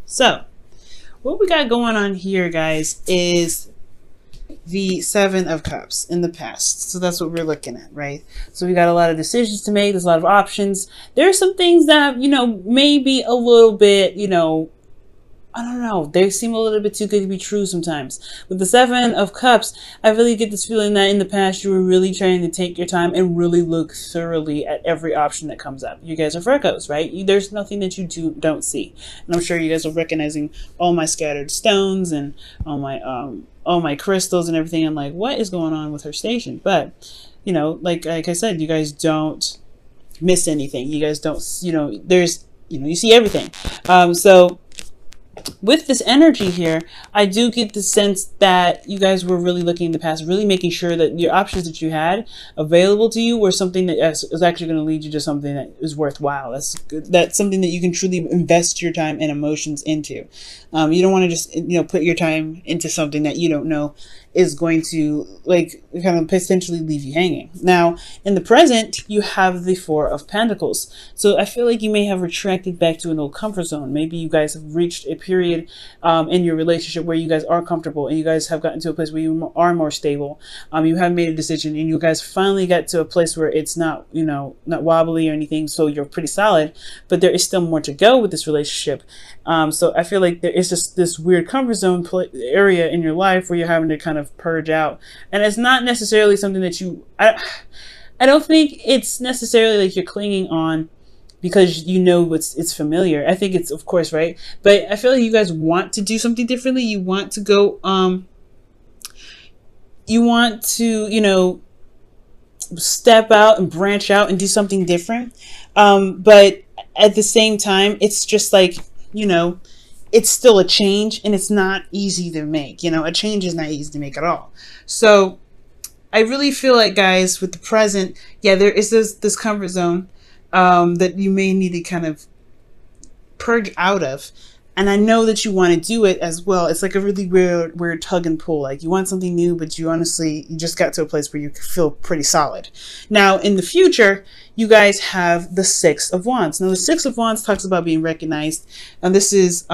So, what we got going on here, guys, is the Seven of Cups in the past. So that's what we're looking at, right? So we got a lot of decisions to make. There's a lot of options. There are some things that, maybe a little bit, I don't know. They seem a little bit too good to be true sometimes. With the Seven of Cups, I really get this feeling that in the past you were really trying to take your time and really look thoroughly at every option that comes up. You guys are Virgos, right? There's nothing that you don't see. And I'm sure you guys are recognizing all my scattered stones and all my crystals and everything. I'm like, what is going on with her station? But, like I said, you guys don't miss anything. You guys don't, you see everything. So with this energy here, I do get the sense that you guys were really looking in the past, really making sure that your options that you had available to you were something that is actually going to lead you to something that is worthwhile. That's something that you can truly invest your time and emotions into. You don't want to just, put your time into something that you don't know is going to kind of potentially leave you hanging. Now, in the present, you have the Four of Pentacles. So I feel like you may have retracted back to an old comfort zone. Maybe you guys have reached a period in your relationship where you guys are comfortable and you guys have gotten to a place where you are more stable. You have made a decision and you guys finally got to a place where it's not, not wobbly or anything. So you're pretty solid, but there is still more to go with this relationship. So I feel like there is just this weird comfort zone area in your life where you're having to kind of purge out, and it's not necessarily something that I don't think it's necessarily like you're clinging on because it's familiar. I think it's, of course, right, but I feel like you guys want to do something differently. You want to go you want to step out and branch out and do something different, but at the same time it's just like, it's still a change and it's not easy to make. A change is not easy to make at all. So I really feel like, guys, with the present, there is this comfort zone that you may need to kind of purge out of. And I know that you want to do it as well. It's like a really weird tug and pull. Like you want something new, but you just got to a place where you feel pretty solid. Now, in the future, you guys have the Six of Wands. Now, the Six of Wands talks about being recognized. And this is,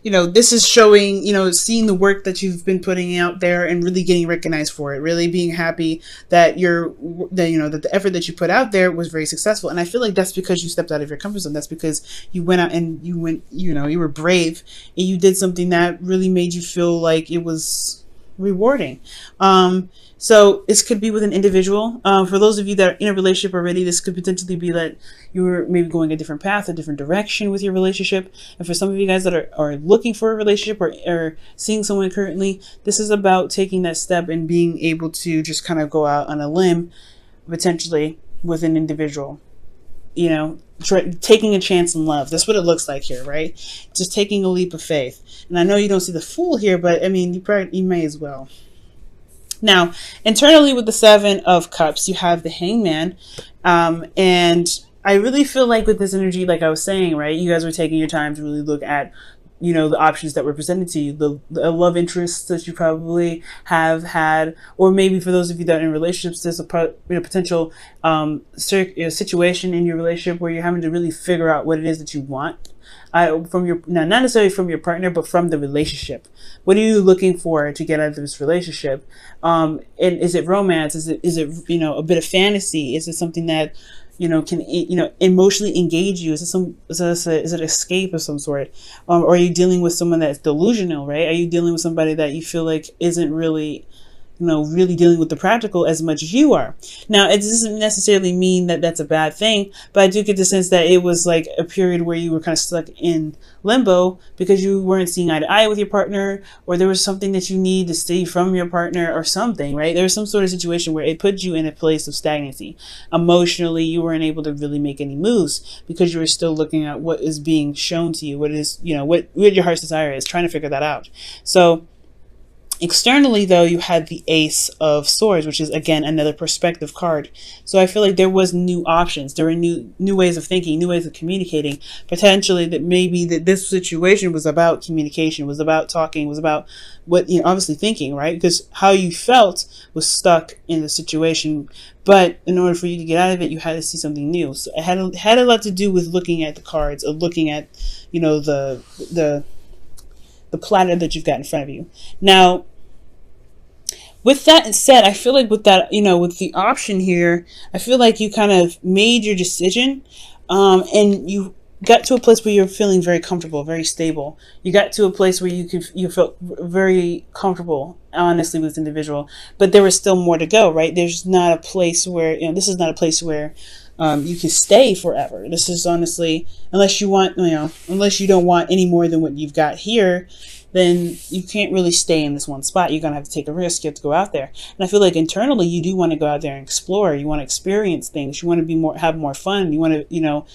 this is showing, seeing the work that you've been putting out there and really getting recognized for it, really being happy that that the effort that you put out there was very successful. And I feel like that's because you stepped out of your comfort zone. That's because you went out and you were brave and you did something that really made you feel like it was rewarding. So this could be with an individual. For those of you that are in a relationship already, this could potentially be that you were maybe going a different path, a different direction with your relationship. And for some of you guys that are looking for a relationship or seeing someone currently, this is about taking that step and being able to just kind of go out on a limb, potentially with an individual. Taking a chance in love. That's what it looks like here, right? Just taking a leap of faith. And I know you don't see the Fool here, but I mean, you may as well. Now, internally with the Seven of Cups, you have the Hangman. And I really feel like with this energy, like I was saying, right, you guys were taking your time to really look at, the options that were presented to you, the love interests that you probably have had, or maybe for those of you that are in relationships, there's a potential situation in your relationship where you're having to really figure out what it is that you want. Not necessarily from your partner, but from the relationship. What are you looking for to get out of this relationship? And is it romance? Is it a bit of fantasy? Is it something that can emotionally engage you? Is it escape of some sort? Or are you dealing with someone that's delusional? Right? Are you dealing with somebody that you feel like isn't really really dealing with the practical as much as you are? Now, it doesn't necessarily mean that that's a bad thing, but I do get the sense that it was like a period where you were kind of stuck in limbo because you weren't seeing eye to eye with your partner, or there was something that you need to stay from your partner or something, right? There was some sort of situation where it put you in a place of stagnancy. Emotionally, you weren't able to really make any moves because you were still looking at what is being shown to you, what is, what your heart's desire is, trying to figure that out. So Externally, though, you had the Ace of Swords, which is again another perspective card. So I feel like there was new options. There were new ways of thinking, new ways of communicating. Potentially, that maybe that this situation was about communication, was about talking, was about what, you know, obviously thinking, right? Because how you felt was stuck in the situation. But in order for you to get out of it, you had to see something new. So it had a lot to do with looking at the cards, or looking at, you know, the platter that you've got in front of you. Now, with that said, I feel like with that, you know, with the option here, I feel like you kind of made your decision, and you got to a place where you're feeling very comfortable, very stable. You got to a place where you felt very comfortable, honestly, with this individual. But there was still more to go, right? There's not a place where, you know, this is not a place where you can stay forever. This is honestly, unless you want, you know, unless you don't want any more than what you've got here, then you can't really stay in this one spot. You're going to have to take a risk. You have to go out there. And I feel like internally you do want to go out there and explore. You want to experience things. You want to have more fun. You want to, you know,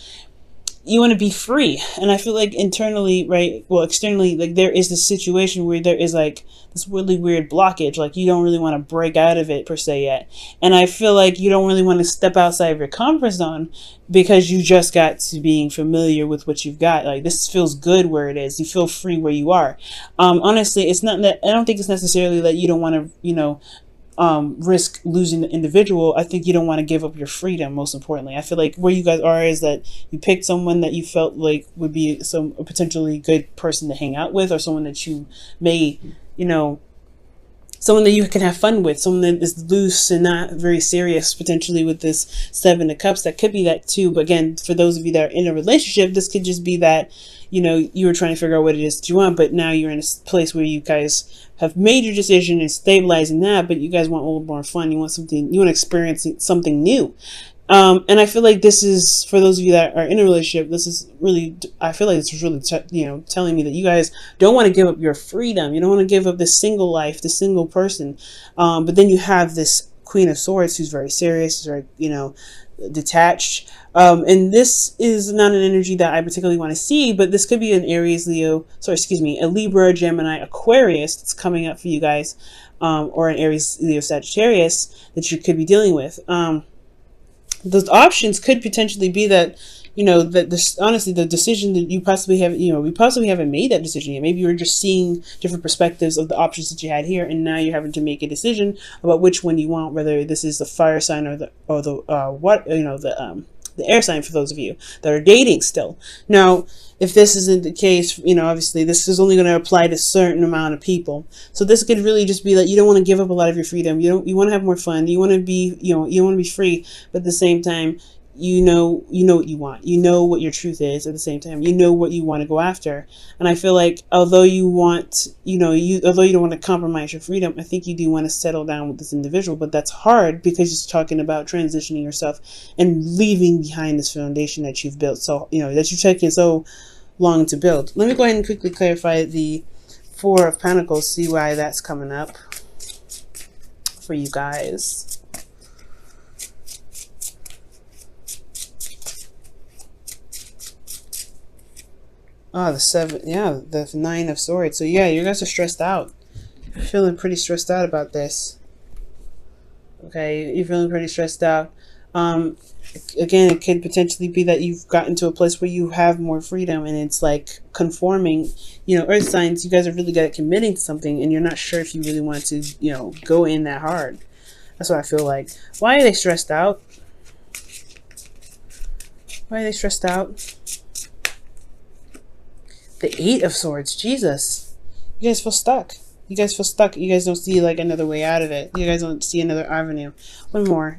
you want to be free. And I feel like internally, right, well, externally, like there is this situation where there is like this really weird blockage. Like you don't really want to break out of it per se yet. And I feel like you don't really want to step outside of your comfort zone because you just got to being familiar with what you've got. Like this feels good where it is. You feel free where you are. Honestly, it's not that, I don't think it's necessarily that you don't want to, you know, risk losing the individual. I think you don't want to give up your freedom, most importantly. I feel like where you guys are is that you picked someone that you felt like would be a potentially good person to hang out with, or someone that you may, you know, someone that you can have fun with, someone that is loose and not very serious, potentially with this Seven of Cups. That could be that too. But again, for those of you that are in a relationship, this could just be that, you know, you were trying to figure out what it is that you want, but now you're in a place where you guys have made your decision and stabilizing that, but you guys want a little more fun. You want something, you want to experience something new. And I feel like this is, for those of you that are in a relationship, this is really, I feel like this is really, you know, telling me that you guys don't want to give up your freedom. You don't want to give up this single life, this single person. But then you have this Queen of Swords who's very serious, very, you know, detached. And this is not an energy that I particularly want to see, but this could be an Aries, Leo, a Libra, Gemini, Aquarius that's coming up for you guys, or an Aries, Leo, Sagittarius that you could be dealing with. Those options could potentially be that, you know, that this, honestly, the decision that you possibly have, you know, we possibly haven't made that decision yet. Maybe you were just seeing different perspectives of the options that you had here, and now you're having to make a decision about which one you want, whether this is the fire sign or the air sign, for those of you that are dating still. Now, if this isn't the case, you know, obviously this is only going to apply to a certain amount of people. So this could really just be that you don't want to give up a lot of your freedom. You want to have more fun. You want to be, you know, you want to be free, but at the same time, you know what you want. You know what your truth is. At the same time, you know what you want to go after. And I feel like although you want, you know, although you don't want to compromise your freedom, I think you do want to settle down with this individual. But that's hard because you're talking about transitioning yourself and leaving behind this foundation that you've built. So, you know, that you've taken so long to build. Let me go ahead and quickly clarify the Four of Pentacles, see why that's coming up for you guys. Oh, the Nine of Swords. So yeah, you guys are stressed out. You're feeling pretty stressed out about this. Okay, you're feeling pretty stressed out. Again, it could potentially be that you've gotten to a place where you have more freedom and it's like conforming. You know, earth signs, you guys are really good at committing to something and you're not sure if you really want to, you know, go in that hard. That's what I feel like. Why are they stressed out? Why are they stressed out? The Eight of Swords. Jesus. You guys feel stuck. You guys feel stuck. You guys don't see like another way out of it. You guys don't see another avenue. One more.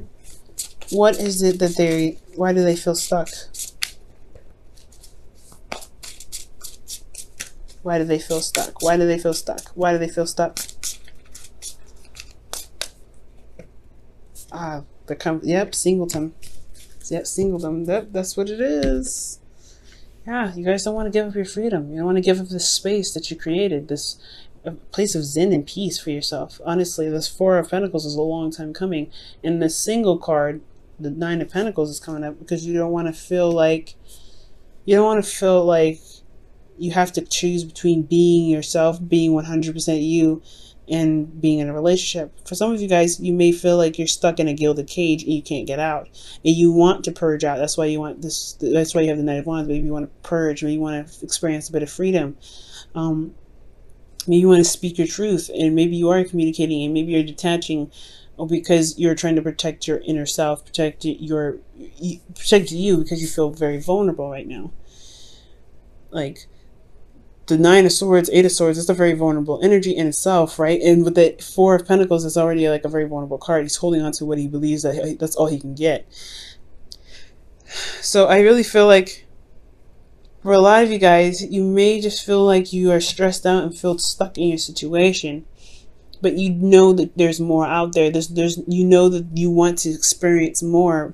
What is it that why do they feel stuck? Why do they feel stuck? Why do they feel stuck? Why do they feel stuck? Yep, singleton. Yep, singleton. Yep, that's what it is. Yeah, you guys don't want to give up your freedom. You don't want to give up this space that you created, this place of zen and peace for yourself. Honestly, this Four of Pentacles is a long time coming. And the single card, the Nine of Pentacles, is coming up because you don't want to feel like you have to choose between being yourself, being 100% you, and being in a relationship. For some of you guys, you may feel like you're stuck in a gilded cage and you can't get out, and you want to purge out. That's why you want this. That's why you have the Knight of Wands. Maybe you want to purge, maybe you want to experience a bit of freedom. Maybe you want to speak your truth, and maybe you are communicating, and maybe you're detaching because you're trying to protect your inner self, protect you because you feel very vulnerable right now. Like the Nine of Swords, Eight of Swords, it's a very vulnerable energy in itself, right? And with the Four of Pentacles, it's already like a very vulnerable card. He's holding on to what he believes that that's all he can get. So I really feel like for a lot of you guys, you may just feel like you are stressed out and feel stuck in your situation, but you know that there's more out there. There's you know that you want to experience more,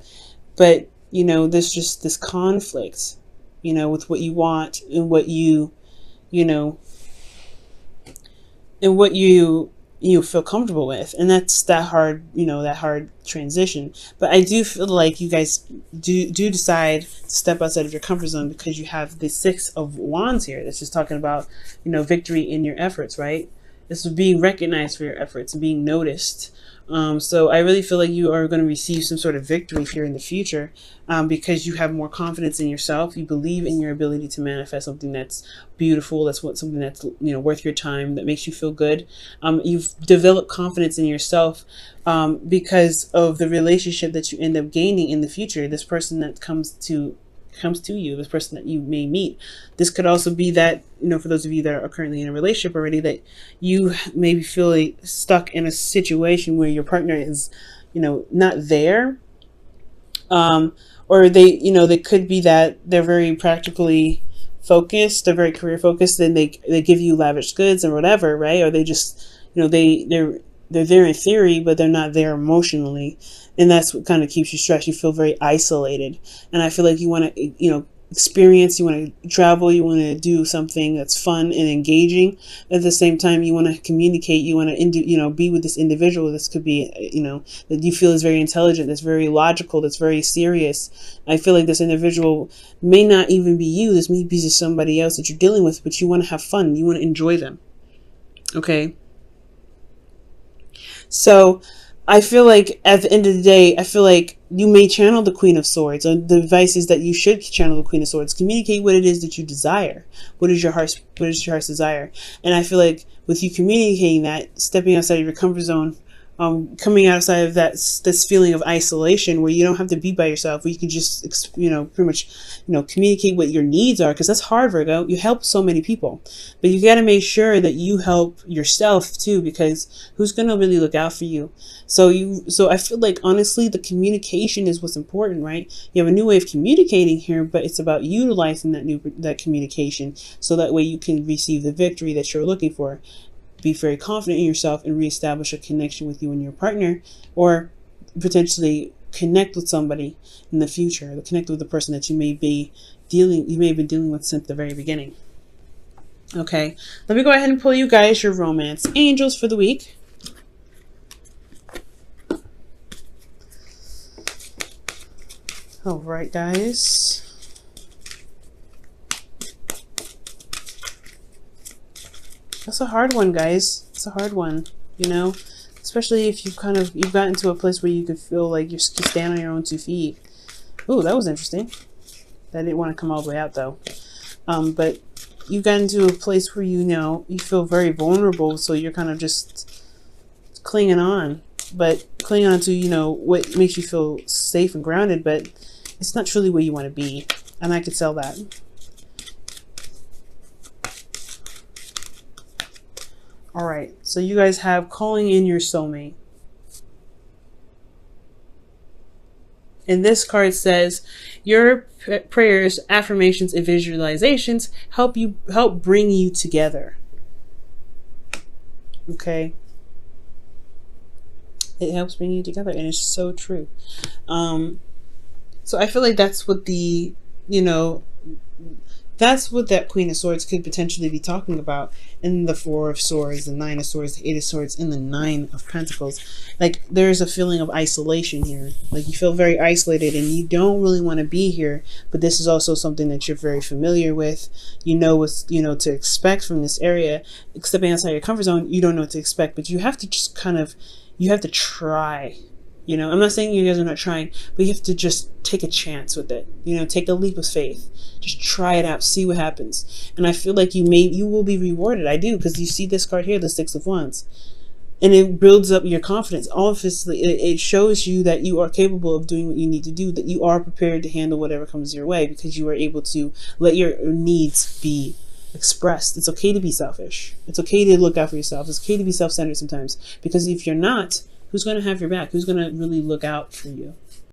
but you know there's just this conflict, you know, with what you want and what you know, and what you feel comfortable with, and that's that hard, you know, that hard transition. But I do feel like you guys do decide to step outside of your comfort zone, because you have the Six of Wands here. That's just talking about, you know, victory in your efforts, right? This is being recognized for your efforts and being noticed. So I really feel like you are going to receive some sort of victory here in the future, because you have more confidence in yourself. You believe in your ability to manifest something that's beautiful, something that's, you know, worth your time, that makes you feel good. You've developed confidence in yourself because of the relationship that you end up gaining in the future. This person that comes to you, this person that you may meet. This could also be that, you know, for those of you that are currently in a relationship already, that you maybe feel stuck in a situation where your partner is, you know, not there. Or they, you know, they could be that they're very practically focused, they're very career focused, and they give you lavish goods or whatever, right? Or they just, you know, they're there in theory, but they're not there emotionally. And that's what kind of keeps you stressed. You feel very isolated. And I feel like you want to, you know, experience, you want to travel, you want to do something that's fun and engaging. At the same time, you want to communicate, you want to, you know, be with this individual. This could be, you know, that you feel is very intelligent, that's very logical, that's very serious. I feel like this individual may not even be you. This may be just somebody else that you're dealing with, but you want to have fun. You want to enjoy them. Okay. So I feel like at the end of the day, I feel like you may channel the Queen of Swords. And the advice is that you should channel the Queen of Swords. Communicate what it is that you desire. What is your heart's desire? And I feel like with you communicating that, stepping outside of your comfort zone, coming outside of this feeling of isolation where you don't have to be by yourself, where you can just, you know, pretty much, you know, communicate what your needs are, because that's hard, Virgo. You help so many people, but you got to make sure that you help yourself too, because who's going to really look out for you? So I feel like honestly, the communication is what's important, right? You have a new way of communicating here, but it's about utilizing that communication so that way you can receive the victory that you're looking for. Be very confident in yourself and reestablish a connection with you and your partner, or potentially connect with somebody in the future, connect with the person that you may have been dealing with since the very beginning. Okay, let me go ahead and pull you guys your romance angels for the week. All right, guys. That's a hard one, guys. It's a hard one, you know, especially if you've gotten to a place where you could feel like you stand on your own 2 feet. Ooh, that was interesting. That didn't want to come all the way out though. But you've gotten to a place where, you know, you feel very vulnerable, so you're kind of just clinging on, but clinging on to, you know, what makes you feel safe and grounded, but it's not truly where you want to be. And I could sell that. All right, so you guys have calling in your soulmate. And this card says, your prayers, affirmations, and visualizations help bring you together. Okay. It helps bring you together, and it's so true. So I feel like that's what the, you know, That's what that Queen of Swords could potentially be talking about in the Four of Swords, the Nine of Swords, the Eight of Swords, and the Nine of Pentacles. Like, there's a feeling of isolation here. Like, you feel very isolated and you don't really want to be here, but this is also something that you're very familiar with. You know what's, to expect from this area. Stepping outside your comfort zone, you don't know what to expect, but you have to just you have to try. I'm not saying you guys are not trying, but you have to just take a chance with it. Take a leap of faith. Just try it out, see what happens. And I feel like you will be rewarded. I do, because you see this card here, the Six of Wands. And it builds up your confidence. Obviously, it shows you that you are capable of doing what you need to do, that you are prepared to handle whatever comes your way, because you are able to let your needs be expressed. It's okay to be selfish. It's okay to look out for yourself. It's okay to be self-centered sometimes, because if you're not, who's going to have your back? Who's going to really look out for you?